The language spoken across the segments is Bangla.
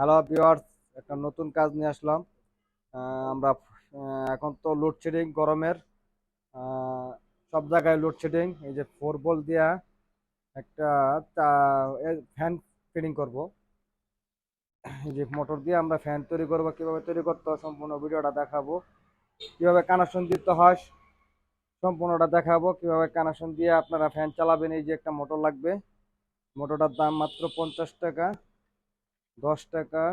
হ্যালো ভিউয়ার্স, একটা নতুন কাজ নিয়ে আসলাম। আমরা এখন তো লোডশেডিং গরমের, আহ, সব জায়গায় লোডশেডিং। এই যে 4 ভোল্ট দিয়া একটা ফ্যান ফিটিং করব। এই যে মোটর দিয়ে আমরা ফ্যান তৈরি করব, কিভাবে তৈরি করতে হয় সম্পূর্ণ ভিডিওটা দেখাবো। কিভাবে কানেকশন দিতে হয় সম্পূর্ণটা দেখাবো। কিভাবে কানেকশন দিয়ে আপনারা ফ্যান চালাবেন। এই যে একটা মোটর লাগবে, মোটরটার দাম মাত্র 50 টাকা, 10 টাকা।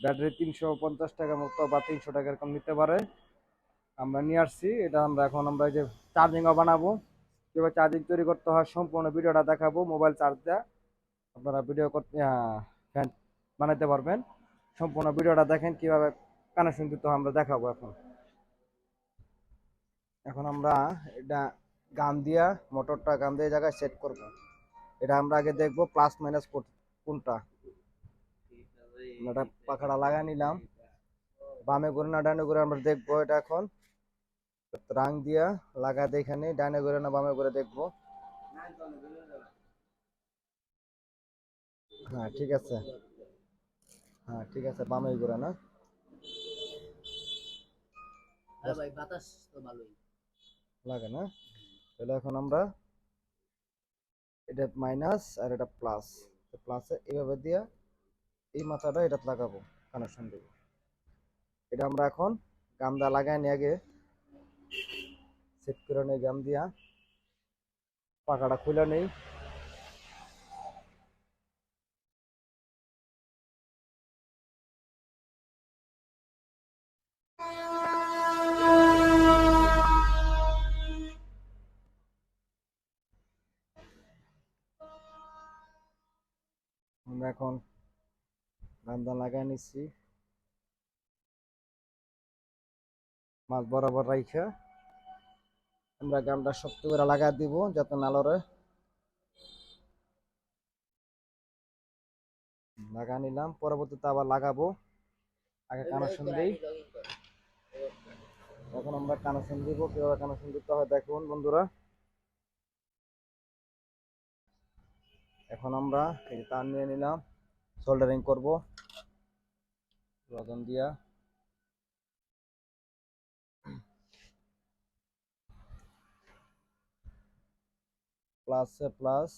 ব্যাটারি 350 টাকা মতো বা 300 টাকা এরকম নিতে পারে। আমরা নিয়ে আসছি এটা। আমরা এই যে চার্জিংও বানাবো, কীভাবে চার্জিং তৈরি করতে হয় সম্পূর্ণ ভিডিওটা দেখাবো। মোবাইল চার্জ দেওয়া আপনারা ভিডিও করতে ফ্যান বানাতে পারবেন। সম্পূর্ণ ভিডিওটা দেখেন, কিভাবে কানেকশন দিতে হয় আমরা দেখাবো। এখন আমরা এটা গান দিয়া, মোটরটা গান দিয়ে জায়গায় সেট করব। এটা আমরা আগে দেখবো প্লাস মাইনাস কোনটা। আমরা পাখাটা লাগাই নিলাম, বামে করে না ডানে করে আমরা দেখবো। এটা এখন রাং দিয়া লাগাতে এখানে ডানে করে না বামে করে দেখবো। হ্যাঁ ঠিক আছে, হ্যাঁ ঠিক আছে, বামে করে না। ভাই বাতাস তো ভালোই লাগে না। তাহলে এখন আমরা এটা মাইনাস আর এটা প্লাস, প্লাসে এইভাবে দিয়া এই মাথাটা এটা লাগাবো, কানেকশন দেবো। এটা আমরা এখন গামদা লাগাই নিয়ে আগে সেট করে নেই। গাম দিয়া পাখাটা খুলে নেই। আমরা এখন গামদা লাগাই নিচ্ছি, মাছ বরাবর রাইখা আমরা গামটা শক্ত করে লাগাই দিব যাতে নালরে। লাগা নিলাম, পরবর্তীতে আবার লাগাবো। আগে কানেকশন দিই, এখন আমরা কানেকশন দিব। কিভাবে কানেকশন দিতে হয় দেখুন বন্ধুরা। এখন আমরা এই তার নিয়ে নিলাম, সোল্ডারিং করব রজন দিয়া। প্লাসে প্লাস,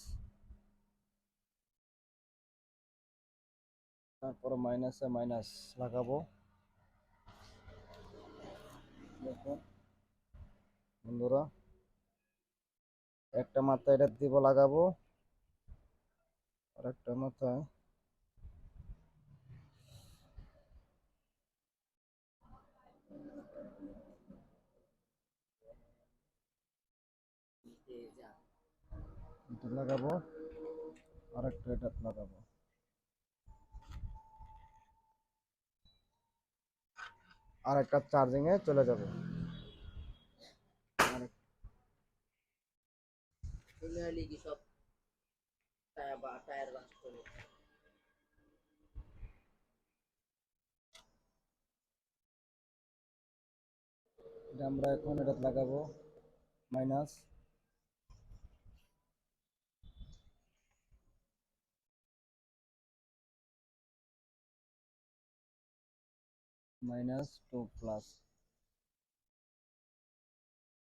তারপর মাইনাসে মাইনাস লাগাবো। দেখুন বন্ধুরা, একটা মাথায় এটা দিব লাগাবো, আর একটা মাথায় এটা লাগাবো, আর একটা এটা লাগাবো। আর একটা চার্জিং এ চলে যাবে। কি সব টায়ার বাস করে এটা আমরা এখন এটা লাগাবো মাইনাস, মাইনাস টু প্লাস।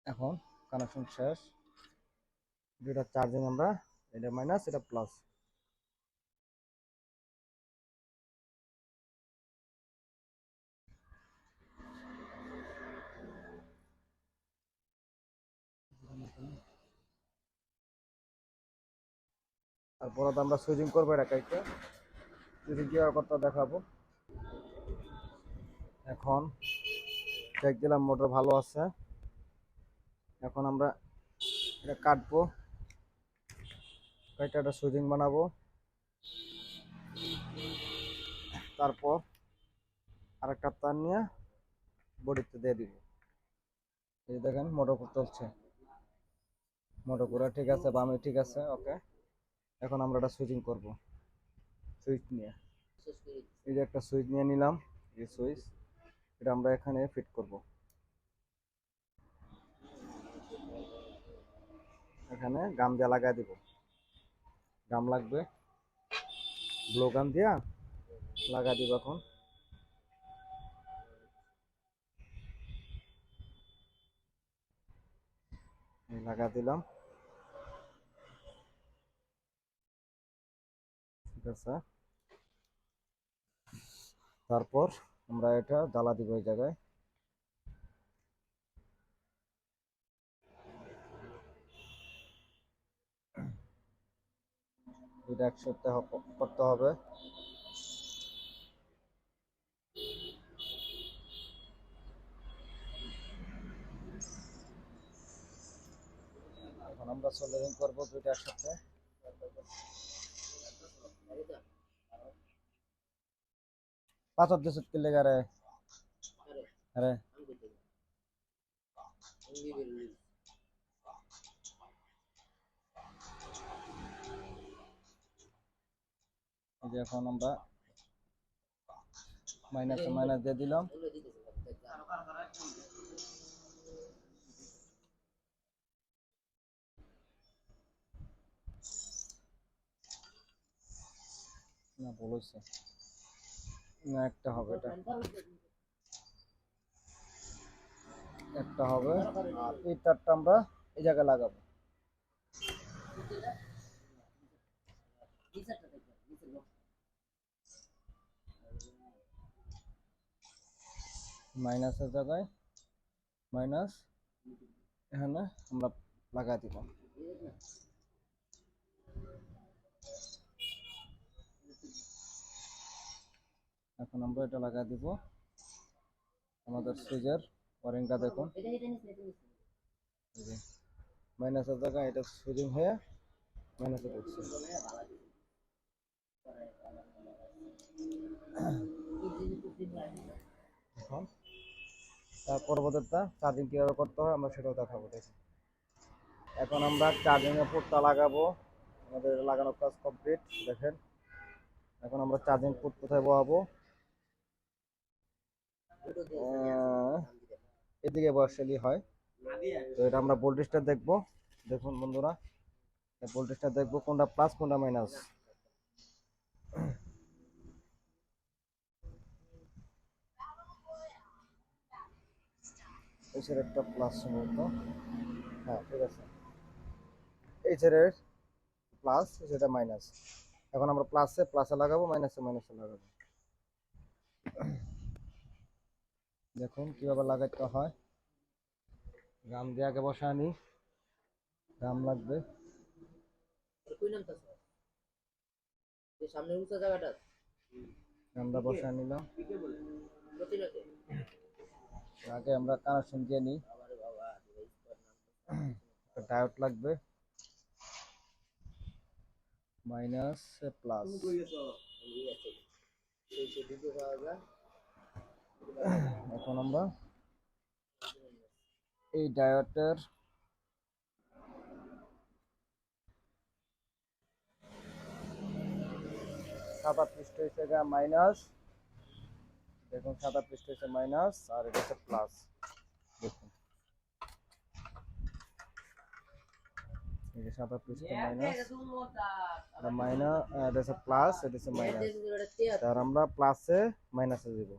এখন কানেকশন শেষ। দুটা চার্জিং আমরা, এটা মাইনাস এটা প্লাস। তারপরে তো আমরা সুইচিং করবো এটা কাইতে, সুইচিং কীভাবে করতে দেখাবো। এখন চেক দিলাম মোটর ভালো আছে। এখন আমরা এটা কাটবো, কাইটা একটা সুইচিং বানাবো। তারপর আরেকটা তার নিয়ে বডিতে দিয়ে দিব। এই দেখেন মোটর চলছে, মোটর পুরো ঠিক আছে, বামে ঠিক আছে, ওকে। এখন আমরা এটা সুইচিং করব, সুইচ নিয়ে। এই যে একটা সুইচ নিয়ে নিলাম, এই সুইচ এটা আমরা এখানে ফিট করব। এখানে গাম দিয়ে লাগাই দিব, গাম লাগবে, ব্লো গাম দিয়া লাগা দিব এখন। লাগা দিলাম, ঠিক আছে। তারপর আমরা এটা জ্বালা দিব এই জায়গায়। এটা একসাথে করতে হবে। এখন আমরা সোল্ডারিং করবো দুইটা একসাথে। পাথর দিছত কি লেগে রে? আরে এই যে এখন আমরা মাইনাসে মাইনাস দিয়ে দিলাম। না বলেছে না, একটা হবে, এটা একটা হবে। আর এই তারটা আমরা এই জায়গায় লাগাবো। মাইনাসের জায়গায় মাইনাস এখানে আমরা লাগাই দিব। এখন আমরা এটা লাগাই দিব। আমাদের সুইচের ওয়ারিংটা দেখুন, মাইনাসের জায়গায় এটা সুইচিং হয়ে মাইনাসে ঢুকছে। এখন তার পরবর্তীটা চার্জিং কীভাবে করতে হয় আমরা সেটাও দেখাবো, দেখুন। এখন আমরা চার্জিং এর পোর্টটা লাগাবো। আমাদের লাগানোর কাজ কমপ্লিট, দেখেন। এখন আমরা চার্জিং পোর্ট কোথায় বসাবো? এদিকে বসালেই হয়। তো এটা আমরা ভোল্টেজটা দেখবো। দেখুন বন্ধুরা, ভোল্টেজটা দেখবো কোনটা প্লাস কোনটা মাইনাস। এই সাইড একটা প্লাস সম্ভবত, হ্যাঁ ঠিক আছে। এই সাইডের প্লাস, সেটা মাইনাস। এখন আমরা প্লাসে লাগাবো, মাইনাসে মাইনাসে লাগাবো। দেখুন কিভাবে লাগাইতে হয়। গাম দিয়ে আগে বসা নি, গাম লাগবে। সামনে উঁচা জায়গাটা গামটা বসা নিলাম। আগে আমরা কানেকশন দিয়ে নিই। ডায়োড লাগবে, মাইনাস প্লাস। এখন আমরা এই ডায়োডের সাদা পৃষ্ঠ হয়েছে মাইনাস, দেখুন সাদা পৃষ্ঠ হয়েছে মাইনাস, আর এটা হচ্ছে প্লাস। দেখুন এই যে সাদা পৃষ্ঠ মাইনাস, এটা মাইনাস, এটা হচ্ছে প্লাস, এটা হচ্ছে মাইনাস। আর আমরা প্লাসে মাইনাসে দিব।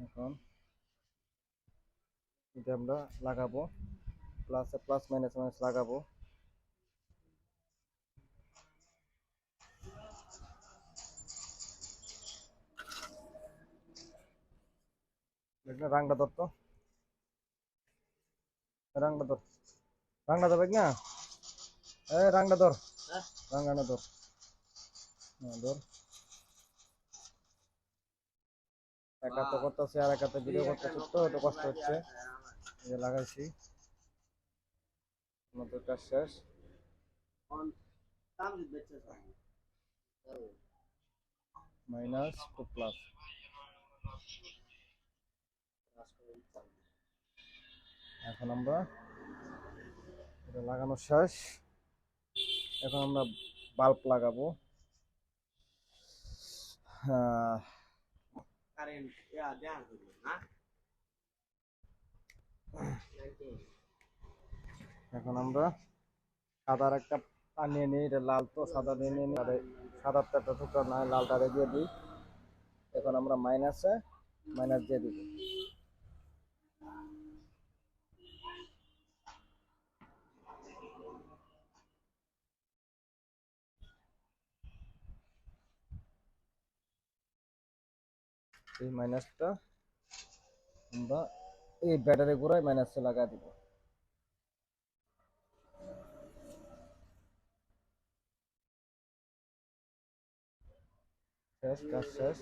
এখন এটা আমরা লাগাবো, প্লাসে প্লাস মাইনাসে মাইনাস লাগাবো। রাংটা ধর তো, রাংটা ধর, রাংটা ধর না, এই রাংটা ধর, রাংটা ধর, হ্যাঁ ধর। এক হাতে করতেছি আর এক হাতে ভিডিও করতেছি, তো একটু কষ্ট হচ্ছে। এই যে লাগাইছি, আমাদের কাজ শেষ। মাইনাস টু প্লাস, এখন আমরা এটা লাগানো শেষ। এখন আমরা বাল্ব লাগাবো। আহ, এখন আমরা সাদার একটা তার নিয়ে নিই, এটা লাল তো সাদা নিয়ে নিই, আর সাদার একটা টুকরা না লালটা দিয়ে দিই। এখন আমরা মাইনাস দিয়ে দিব। এই মাইনাসটা আমরা এই ব্যাটারি গোড়ায় মাইনাসে লাগা দিব। শেষ, কাজ শেষ।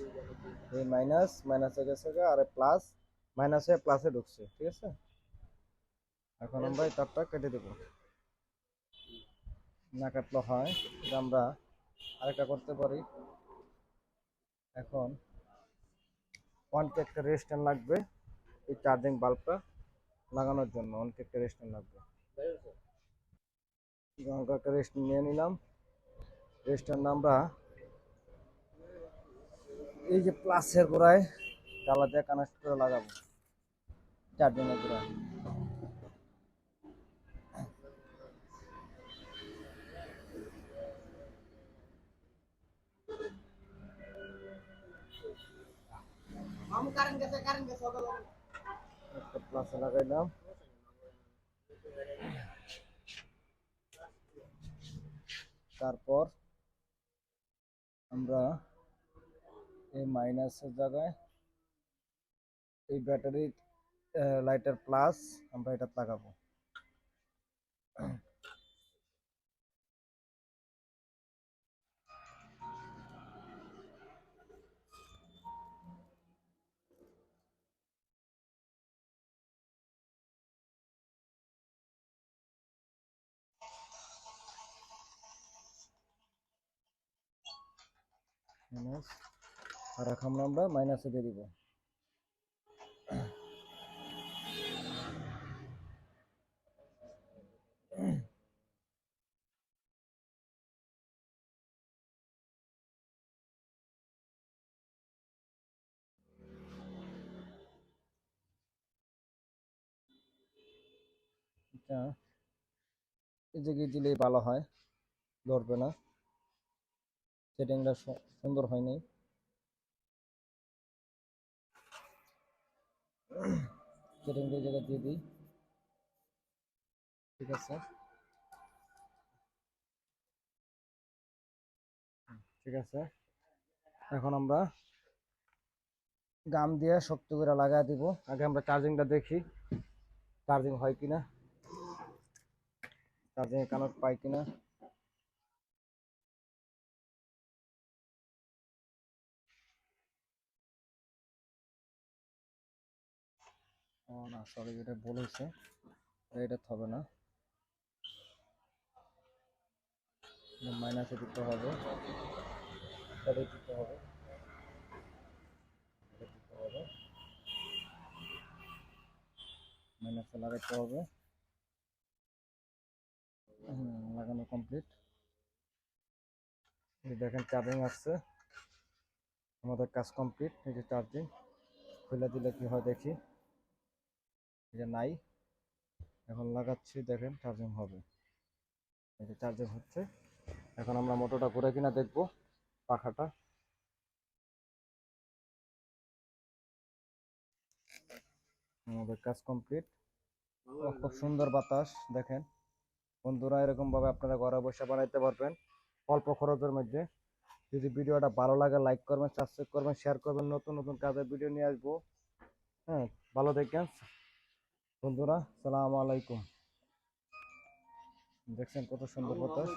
এই মাইনাসে গেছে গা, আর প্লাস মাইনাসে প্লাসে ঢুকছে, ঠিক আছে। এখন আমরা এই তারটা কেটে দেব। না কাটলে হয়, এটা আমরা আরেকটা করতে পারি। এখন অনকে একটা রেজিস্ট্যান্ট লাগবে এই চার্জিং বাল্বটা লাগানোর জন্য, অনকে একটা রেজিস্ট্যান্ট লাগবে। একটা রেজিস্ট্যান্ট নিয়ে নিলাম। রেজিস্ট্যান্ট আমরা এই যে প্লাসের গোড়ায় জ্বালা দিয়ে কানেক্ট করে লাগাবো চার্জিংয়ের গোড়ায়। একটা প্লাসে লাগাইলাম। তারপর আমরা এই মাইনাসের জায়গায় এই ব্যাটারি লাইটার প্লাস আমরা এটা লাগাবো। মাইনাস, আর এখন আমরা মাইনাসে দিয়ে দিব। এটা এই জায়গায় দিলেই ভালো হয়, ধরবে না। সেটিংটা সুন্দর হয়নি। সেটিংটা এই জায়গায় দিয়ে দিই, ঠিক আছে। ঠিক আছে, এখন আমরা গাম দিয়ে শক্ত করে লাগাই দিব। আগে আমরা চার্জিংটা দেখি চার্জিং হয় কিনা, চার্জিং এর কানেক্ট পাই কিনা। ও না, সরি, এটা ভুল হয়েছে, এটা হবে না, মাইনাসে দিতে হবে, এটা দিতে হবে, এটা দিতে হবে, মাইনাসে লাগাতে হবে। লাগানো কমপ্লিট। এই দেখেন চার্জিং আসছে, আমাদের কাজ কমপ্লিট। এই যে চার্জিং খুলে দিলে কি হয় দেখি, এই যে নাই। এখন লাগাচ্ছি, দেখেন চার্জিং হবে, এই যে চার্জিং হচ্ছে। এখন আমরা মোটরটা ঘুরে কিনা দেখবো পাখাটা। আমাদের কাজ কমপ্লিট। খুব সুন্দর বাতাস দেখেন বন্ধুরা, এরকম ভাবে আপনারা ঘরে বসে বানাইতে পারবেন অল্প খরচের মধ্যে। যদি ভিডিওটা ভালো লাগে লাইক করবেন, সাবস্ক্রাইব করবেন, শেয়ার করবেন। নতুন নতুন কাজের ভিডিও নিয়ে আসবো। হ্যাঁ, ভালো দেখেন বন্ধুরা, সালাম আলাইকুম। দেখছেন কত সুন্দর বাতাস।